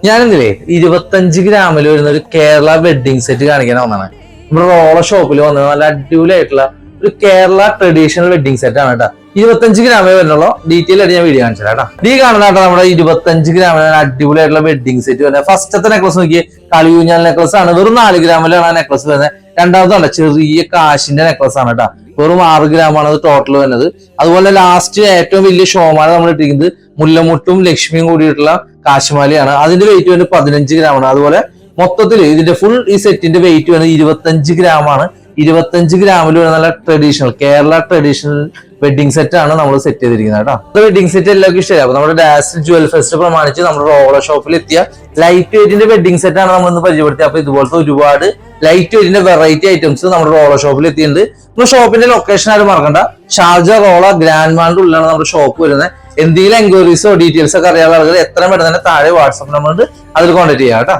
ഞാനെന്തില്ലേ 25 ഗ്രാമിൽ വരുന്ന ഒരു Kerala wedding set കാണിക്കാൻ വന്നതാണ്. നമ്മുടെ റോള ഷോപ്പിൽ വന്നത് നല്ല അടിപൊളിയായിട്ടുള്ള ഒരു കേരള ട്രഡീഷണൽ വെഡിങ് സെറ്റ് ആണ് കേട്ടോ. 25 ഗ്രാമേ വരുന്നുള്ളൂ. ഡീറ്റെയിൽ ആയിട്ട് ഞാൻ വീഡിയോ കാണിച്ചു കേട്ടോ. ഈ കാണുന്നതാട്ടോ നമ്മുടെ 25 ഗ്രാമിൽ അടിപൊളിയായിട്ടുള്ള വെഡിങ് സെറ്റ് വരുന്നത്. ഫസ്റ്റത്തെ നെക്ലസ് നോക്കി കളിയൂഞ്ഞാൽ നെക്ലസ് ആണ്. വെറും 4 ഗ്രാമിലാണ് ആ നെക്ലസ് വരുന്നത്. രണ്ടാമതാണ് ചെറിയ കാശിന്റെ നെക്ലസ് ആണ് കേട്ടോ. വെറും 6 ഗ്രാമാണ് അത് ടോട്ടൽ വരുന്നത്. അതുപോലെ ലാസ്റ്റ് ഏറ്റവും വലിയ ഷോമാല നമ്മൾ ഇട്ടിരിക്കുന്നത് മുല്ലമുട്ടും ലക്ഷ്മിയും കൂടിയിട്ടുള്ള കാശിമാലയാണ്. അതിന്റെ വെയിറ്റ് വരുന്നത് 15 ഗ്രാമാണ്. അതുപോലെ മൊത്തത്തിൽ ഇതിന്റെ ഫുൾ ഈ സെറ്റിന്റെ വെയിറ്റ് വരുന്നത് 25 ഗ്രാമാണ്. 25 ഗ്രാമിൽ വരുന്ന നല്ല traditional Kerala traditional wedding set ആണ് നമ്മൾ സെറ്റ് ചെയ്തിരിക്കുന്നത് കേട്ടോ. വെഡിങ് സെറ്റ് എല്ലാവർക്കും ഇഷ്ടമായി. അപ്പൊ നമ്മുടെ ഡാസ് ജുവൽ ഫെസ്റ്റ് പ്രമാണിച്ച് നമ്മുടെ റോള ഷോപ്പിൽ എത്തിയ ലൈറ്റ് വെയിറ്റിന്റെ വെഡിങ് സെറ്റ് ആണ് നമ്മൾ ഇന്ന് പരിചയപ്പെടുത്തിയത്. അപ്പൊ ഇതുപോലത്തെ ഒരുപാട് ലൈറ്റ് വെയിറ്റിന്റെ വെറൈറ്റി ഐറ്റംസ് നമ്മുടെ റോള ഷോപ്പിൽ എത്തിയിട്ടുണ്ട്. നമ്മുടെ ഷോപ്പിന്റെ ലൊക്കേഷൻ ആരും മറക്കണ്ട, ഷാർജ റോള ഗ്രാൻഡ് മാളിന്റെ ഉള്ളിലാണ് നമ്മുടെ ഷോപ്പ് വരുന്നത്. എന്തെങ്കിലും എൻക്വയറീസോ ഡീറ്റെയിൽസ് ഒക്കെ അറിയാനുള്ള ആളുകൾ എത്രയും പെട്ടെന്ന് തന്നെ താഴെ വാട്സ്ആപ്പ് നമ്പർ ഉണ്ട്, അതിൽ കോൺടാക്ട് ചെയ്യാം കേട്ടോ.